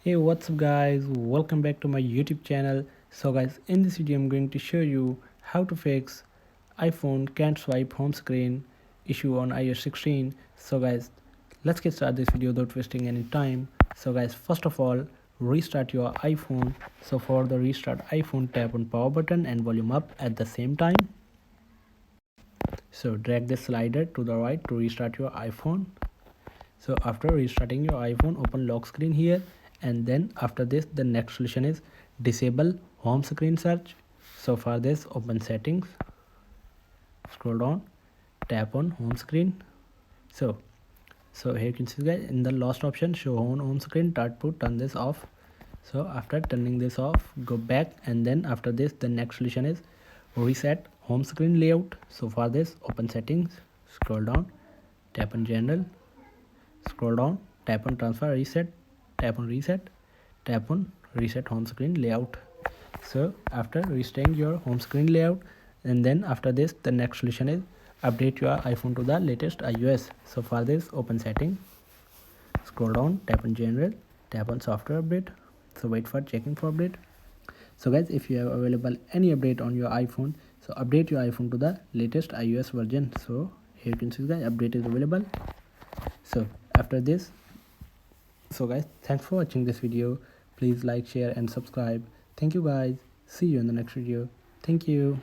Hey, what's up guys, welcome back to my YouTube channel. So guys, in this video I'm going to show you how to fix iPhone can't swipe home screen issue on iOS 16. So guys, let's get started this video without wasting any time. So guys, first of all, restart your iPhone. So for the restart iPhone, tap on power button and volume up at the same time. So drag the slider to the right to restart your iPhone. So after restarting your iPhone, open lock screen here, and then after this the next solution is disable home screen search. So for this, open settings, scroll down, tap on home screen. So here you can see guys, in the last option show on home screen, turn this off. So after turning this off, go back, and then after this the next solution is reset home screen layout. So for this, open settings, scroll down, tap on general, scroll down, tap on transfer reset, tap on reset, tap on reset home screen layout. So after resetting your home screen layout, and then after this the next solution is update your iPhone to the latest iOS. So for this, open setting, scroll down, tap on general, tap on software update. So wait for checking for update. So guys, if you have available any update on your iPhone, so update your iPhone to the latest iOS version. So here you can see guys, update is available. So after this, so guys, thanks for watching this video. Please like, share and subscribe. Thank you guys. See you in the next video. Thank you.